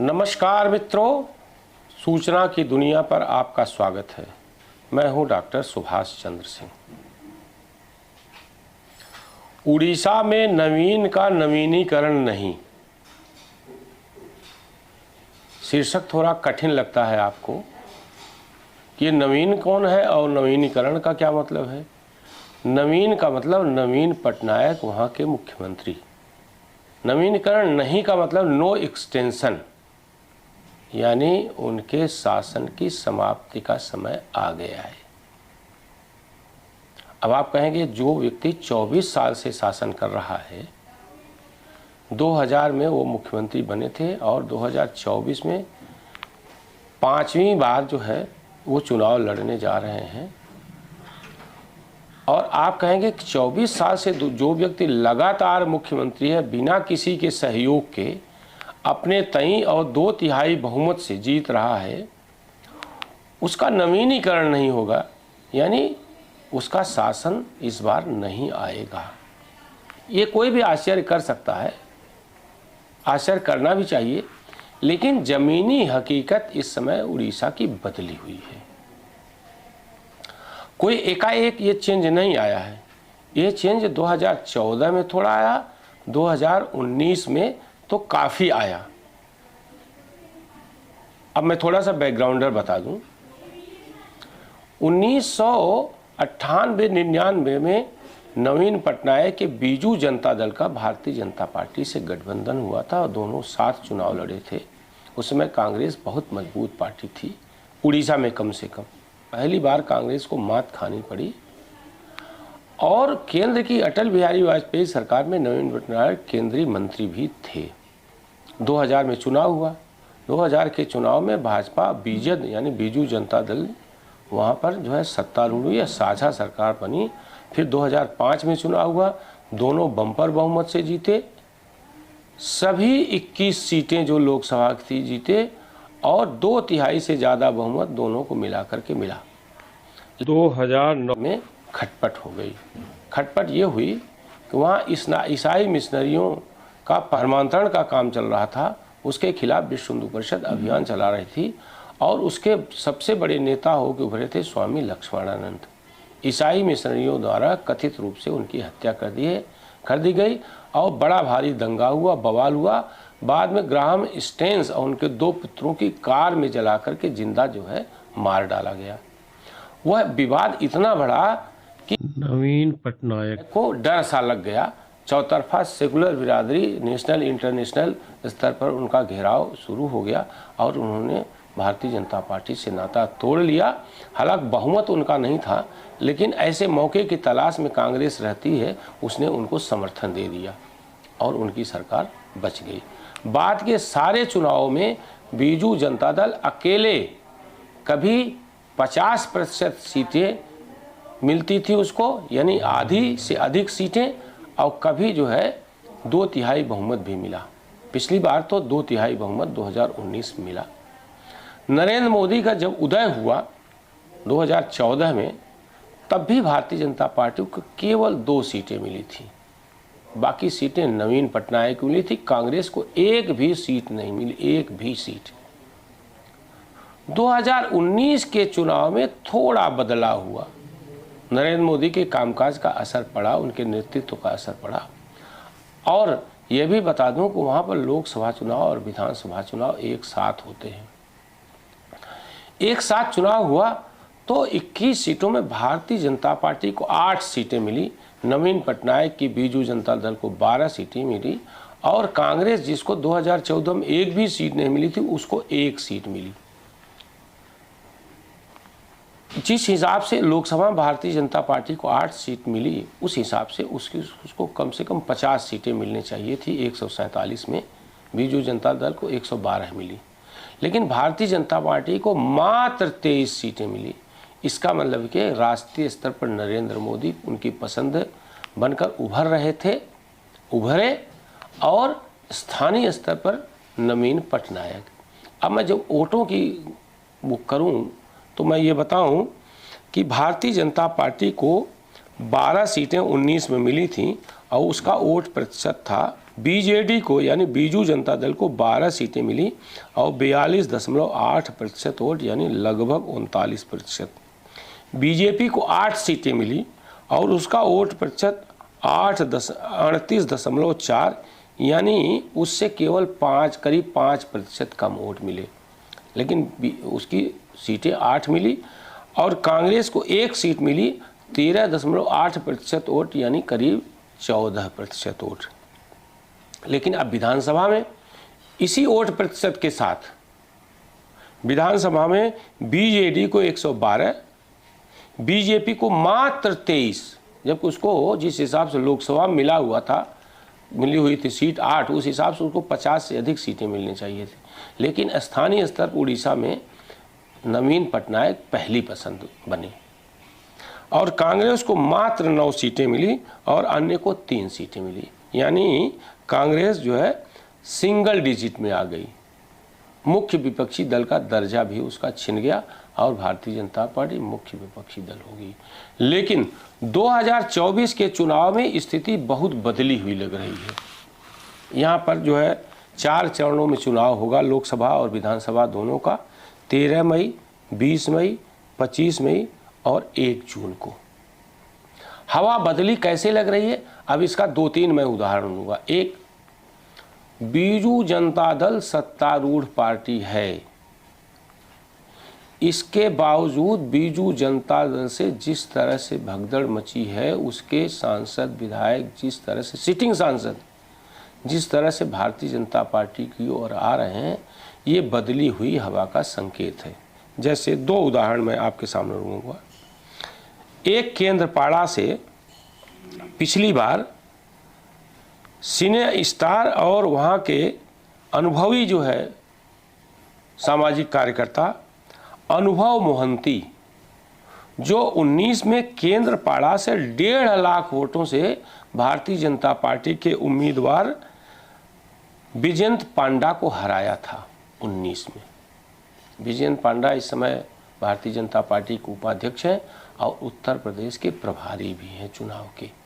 नमस्कार मित्रों, सूचना की दुनिया पर आपका स्वागत है। मैं हूं डॉक्टर सुभाष चंद्र सिंह। उड़ीसा में नवीन का नवीनीकरण नहीं। शीर्षक थोड़ा कठिन लगता है आपको कि नवीन कौन है और नवीनीकरण का क्या मतलब है। नवीन का मतलब नवीन पटनायक वहां के मुख्यमंत्री। नवीनीकरण नहीं का मतलब नो एक्सटेंशन, यानी उनके शासन की समाप्ति का समय आ गया है। अब आप कहेंगे जो व्यक्ति 24 साल से शासन कर रहा है, 2000 में वो मुख्यमंत्री बने थे और 2024 में 5वीं बार जो है वो चुनाव लड़ने जा रहे हैं। और आप कहेंगे कि 24 साल से जो व्यक्ति लगातार मुख्यमंत्री है, बिना किसी के सहयोग के अपने तय और 2/3 बहुमत से जीत रहा है, उसका नवीनीकरण नहीं होगा, यानी उसका शासन इस बार नहीं आएगा। ये कोई भी आश्चर्य कर सकता है, आश्चर्य करना भी चाहिए, लेकिन जमीनी हकीकत इस समय उड़ीसा की बदली हुई है। कोई एकाएक ये चेंज नहीं आया है। ये चेंज 2014 में थोड़ा आया, 2019 में तो काफ़ी आया। अब मैं थोड़ा सा बैकग्राउंडर बता दूं। 1998-99 में नवीन पटनायक के बीजू जनता दल का भारतीय जनता पार्टी से गठबंधन हुआ था और दोनों साथ चुनाव लड़े थे। उस समय कांग्रेस बहुत मजबूत पार्टी थी, उड़ीसा में कम से कम। पहली बार कांग्रेस को मात खानी पड़ी और केंद्र की अटल बिहारी वाजपेयी सरकार में नवीन पटनायक केंद्रीय मंत्री भी थे। 2000 में चुनाव हुआ। 2000 के चुनाव में भाजपा बीजेड यानी बीजू जनता दल वहाँ पर जो है सत्तारूढ़ या साझा सरकार बनी। फिर 2005 में चुनाव हुआ, दोनों बम्पर बहुमत से जीते। सभी 21 सीटें जो लोकसभा की थी जीते और 2/3 से ज़्यादा बहुमत दोनों को मिला करके मिला। 2009 में खटपट हो गई। खटपट ये हुई कि वहाँ ईसाई मिशनरियों का धर्मांतरण का काम चल रहा था। उसके खिलाफ विश्व हिंदू परिषद अभियान चला रही थी और उसके सबसे बड़े नेता होकर उभरे थे स्वामी लक्ष्मणानंद। ईसाई मिशनरियों द्वारा कथित रूप से उनकी हत्या कर दी गई और बड़ा भारी दंगा हुआ, बवाल हुआ। बाद में ग्राहम स्टेन्स और उनके 2 पुत्रों की कार में जला करके जिंदा जो है मार डाला गया। वह विवाद इतना बढ़ा कि नवीन पटनायक को डर सा लग गया। चौतरफा सेकुलर बिरादरी नेशनल इंटरनेशनल स्तर पर उनका घेराव शुरू हो गया और उन्होंने भारतीय जनता पार्टी से नाता तोड़ लिया। हालांकि बहुमत उनका नहीं था, लेकिन ऐसे मौके की तलाश में कांग्रेस रहती है, उसने उनको समर्थन दे दिया और उनकी सरकार बच गई। बाद के सारे चुनावों में बीजू जनता दल अकेले कभी 50% सीटें मिलती थी उसको, यानी आधी से अधिक सीटें, और कभी जो है 2/3 बहुमत भी मिला। पिछली बार तो 2/3 बहुमत 2019 में मिला। नरेंद्र मोदी का जब उदय हुआ 2014 में, तब भी भारतीय जनता पार्टी को केवल 2 सीटें मिली थी। बाकी सीटें नवीन पटनायक को मिली थी। कांग्रेस को एक भी सीट नहीं मिली, एक भी सीट। 2019 के चुनाव में थोड़ा बदलाव हुआ। नरेंद्र मोदी के कामकाज का असर पड़ा, उनके नेतृत्व का असर पड़ा। और ये भी बता दूं कि वहाँ पर लोकसभा चुनाव और विधानसभा चुनाव एक साथ होते हैं। एक साथ चुनाव हुआ तो 21 सीटों में भारतीय जनता पार्टी को 8 सीटें मिली, नवीन पटनायक की बीजू जनता दल को 12 सीटें मिली और कांग्रेस, जिसको 2014 में एक भी सीट नहीं मिली थी, उसको 1 सीट मिली। जिस हिसाब से लोकसभा में भारतीय जनता पार्टी को 8 सीट मिली, उस हिसाब से उसको कम से कम 50 सीटें मिलनी चाहिए थी। 147 में बीजू जनता दल को 112 मिली, लेकिन भारतीय जनता पार्टी को मात्र 23 सीटें मिली। इसका मतलब कि राष्ट्रीय स्तर पर नरेंद्र मोदी उनकी पसंद बनकर उभरे और स्थानीय स्तर पर नवीन पटनायक। अब मैं जब वोटों की वो करूं तो मैं ये बताऊं कि भारतीय जनता पार्टी को 12 सीटें 19 में मिली थी और उसका वोट प्रतिशत था बीजेडी को यानी बीजू जनता दल को 12 सीटें मिली और 42.8% वोट यानी लगभग 39%। बीजेपी को 8 सीटें मिली और उसका वोट प्रतिशत 38.4 यानी उससे केवल करीब 5% कम वोट मिले, लेकिन उसकी सीटें 8 मिली। और कांग्रेस को 1 सीट मिली 13.8% वोट यानी करीब 14% वोट। लेकिन अब विधानसभा में इसी वोट प्रतिशत के साथ विधानसभा में बीजेडी को 112, बीजेपी को मात्र 23, जबकि उसको जिस हिसाब से लोकसभा मिला हुआ था, मिली हुई थी सीट 8, उस हिसाब से उसको 50 से अधिक सीटें मिलनी चाहिए थी। लेकिन स्थानीय स्तर पर उड़ीसा में नवीन पटनायक पहली पसंद बने और कांग्रेस को मात्र 9 सीटें मिली और अन्य को 3 सीटें मिली, यानी कांग्रेस जो है सिंगल डिजिट में आ गई। मुख्य विपक्षी दल का दर्जा भी उसका छिन गया और भारतीय जनता पार्टी मुख्य विपक्षी दल होगी। लेकिन 2024 के चुनाव में स्थिति बहुत बदली हुई लग रही है। यहाँ पर जो है 4 चरणों में चुनाव होगा, लोकसभा और विधानसभा दोनों का, 13 मई, 20 मई, 25 मई और 1 जून को। हवा बदली कैसे लग रही है, अब इसका 2-3 मैं उदाहरण दूंगा। एक, बीजू जनता दल सत्तारूढ़ पार्टी है, इसके बावजूद बीजू जनता दल से जिस तरह से भगदड़ मची है, उसके सांसद विधायक जिस तरह से, सिटिंग सांसद जिस तरह से भारतीय जनता पार्टी की ओर आ रहे हैं, ये बदली हुई हवा का संकेत है। जैसे 2 उदाहरण मैं आपके सामने रखूंगा। एक, केंद्रपाड़ा से पिछली बार सिने स्टार और वहाँ के अनुभवी जो है सामाजिक कार्यकर्ता अनुभव मोहंती, जो 19 में केंद्रपाड़ा से 1.5 लाख वोटों से भारतीय जनता पार्टी के उम्मीदवार विजयंत पांडा को हराया था 19 में। विजयंत पांडा इस समय भारतीय जनता पार्टी के उपाध्यक्ष हैं और उत्तर प्रदेश के प्रभारी भी हैं चुनाव के।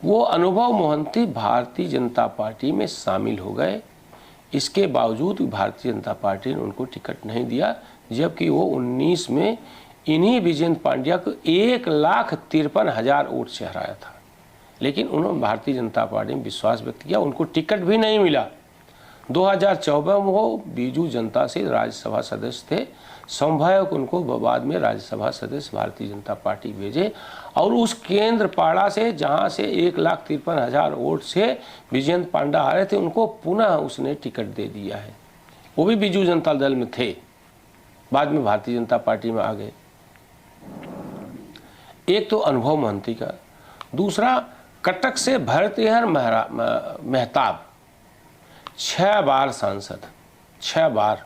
वो अनुभव मोहंती भारतीय जनता पार्टी में शामिल हो गए, इसके बावजूद भारतीय जनता पार्टी ने उनको टिकट नहीं दिया, जबकि वो 19 में इन्हीं विजयंत पांड्या को 1,53,000 वोट से हराया था। लेकिन उन्होंने भारतीय जनता पार्टी में विश्वास व्यक्त किया, उनको टिकट भी नहीं मिला। 2014 में वो बीजू जनता से राज्यसभा सदस्य थे, संभव उनको बाद में राज्यसभा सदस्य भारतीय जनता पार्टी भेजे और उस केंद्रपाड़ा से जहां से 1,53,000 वोट से विजयंत पांडा हारे थे, उनको पुनः उसने टिकट दे दिया है। वो भी बीजू जनता दल में थे, बाद में भारतीय जनता पार्टी में आ गए। एक तो अनुभव मोहंती का, दूसरा कटक से भरतहर मेहताब 6 बार सांसद, 6 बार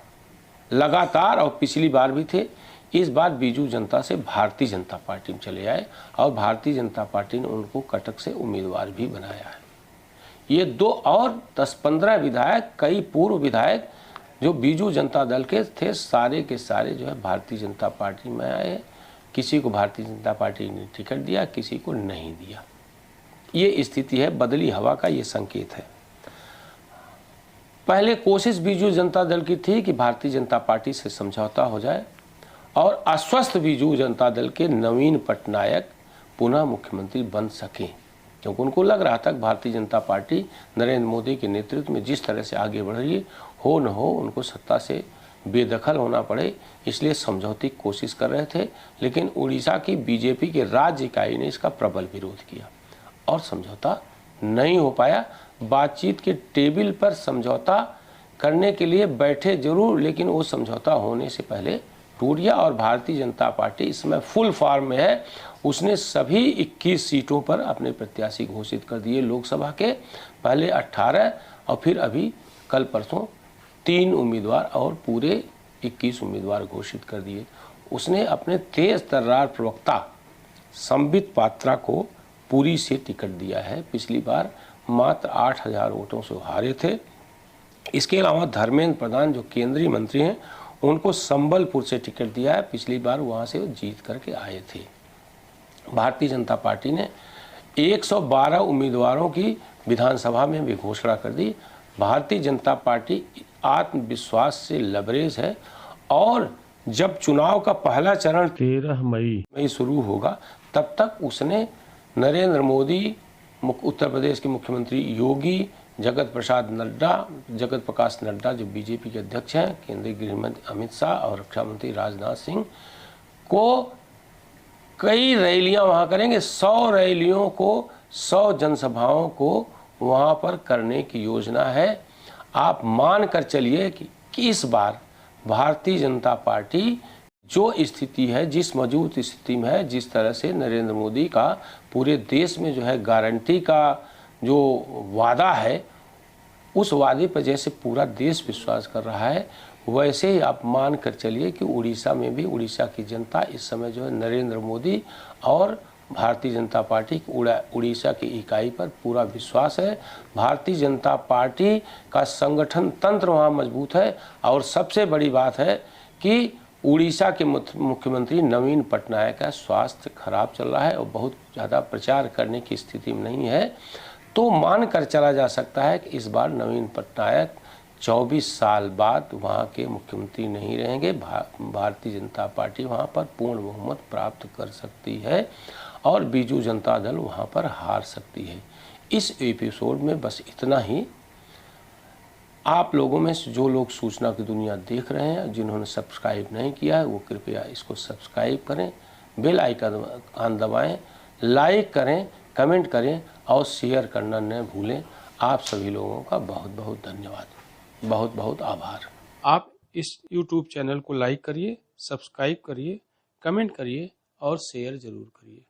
लगातार, और पिछली बार भी थे। इस बार बीजू जनता से भारतीय जनता पार्टी में चले आए और भारतीय जनता पार्टी ने उनको कटक से उम्मीदवार भी बनाया है। ये 2 और 10-15 विधायक, कई पूर्व विधायक जो बीजू जनता दल के थे, सारे के सारे जो है भारतीय जनता पार्टी में आए। किसी को भारतीय जनता पार्टी ने टिकट दिया, किसी को नहीं दिया। ये स्थिति है, बदली हवा का ये संकेत है। पहले कोशिश बीजू जनता दल की थी कि भारतीय जनता पार्टी से समझौता हो जाए और अस्वस्थ बीजू जनता दल के नवीन पटनायक पुनः मुख्यमंत्री बन सकें, क्योंकि उनको लग रहा था कि भारतीय जनता पार्टी नरेंद्र मोदी के नेतृत्व में जिस तरह से आगे बढ़ रही है, हो न हो उनको सत्ता से बेदखल होना पड़े, इसलिए समझौते की कोशिश कर रहे थे। लेकिन उड़ीसा की बीजेपी के राज्य इकाई ने इसका प्रबल विरोध किया और समझौता नहीं हो पाया। बातचीत के टेबल पर समझौता करने के लिए बैठे जरूर, लेकिन वो समझौता होने से पहले टूट गया और भारतीय जनता पार्टी इस समय फुल फॉर्म में है। उसने सभी 21 सीटों पर अपने प्रत्याशी घोषित कर दिए लोकसभा के, पहले 18 और फिर अभी कल परसों 3 उम्मीदवार और पूरे 21 उम्मीदवार घोषित कर दिए। उसने अपने तेज तर्रार प्रवक्ता संबित पात्रा को पुरी से टिकट दिया है। पिछली बार मात्र 8,000 वोटों से हारे थे। इसके अलावा धर्मेंद्र प्रधान जो केंद्रीय मंत्री हैं, उनको संबलपुर से टिकट दिया है। पिछली बार वहाँ से वो जीत करके आए थे। भारतीय जनता पार्टी ने 112 उम्मीदवारों की विधानसभा में भी घोषणा कर दी। भारतीय जनता पार्टी आत्मविश्वास से लबरेज है और जब चुनाव का पहला चरण 13 मई शुरू होगा, तब तक उसने नरेंद्र मोदी, उत्तर प्रदेश के मुख्यमंत्री योगी, जगत प्रकाश नड्डा जो बीजेपी के अध्यक्ष हैं, केंद्रीय गृह मंत्री अमित शाह और रक्षा मंत्री राजनाथ सिंह को कई रैलियां वहां करेंगे। 100 रैलियों को, 100 जनसभाओं को वहां पर करने की योजना है। आप मान कर चलिए कि इस बार भारतीय जनता पार्टी जो स्थिति है, जिस मौजूद स्थिति में है, जिस तरह से नरेंद्र मोदी का पूरे देश में जो है गारंटी का जो वादा है, उस वादे पर जैसे पूरा देश विश्वास कर रहा है, वैसे ही आप मान कर चलिए कि उड़ीसा में भी उड़ीसा की जनता इस समय जो है नरेंद्र मोदी और भारतीय जनता पार्टी की उड़ीसा की इकाई पर पूरा विश्वास है। भारतीय जनता पार्टी का संगठन तंत्र वहाँ मजबूत है और सबसे बड़ी बात है कि उड़ीसा के मुख्यमंत्री नवीन पटनायक का स्वास्थ्य खराब चल रहा है और बहुत ज़्यादा प्रचार करने की स्थिति में नहीं है। तो मान कर चला जा सकता है कि इस बार नवीन पटनायक 24 साल बाद वहाँ के मुख्यमंत्री नहीं रहेंगे। भारतीय जनता पार्टी वहाँ पर पूर्ण बहुमत प्राप्त कर सकती है और बीजू जनता दल वहाँ पर हार सकती है। इस एपिसोड में बस इतना ही। आप लोगों में से जो लोग सूचना की दुनिया देख रहे हैं, जिन्होंने सब्सक्राइब नहीं किया है, वो कृपया इसको सब्सक्राइब करें, बेल आइकन दबाएं, लाइक करें, कमेंट करें और शेयर करना न भूलें। आप सभी लोगों का बहुत बहुत धन्यवाद, बहुत बहुत आभार। आप इस YouTube चैनल को लाइक करिए, सब्सक्राइब करिए, कमेंट करिए और शेयर ज़रूर करिए।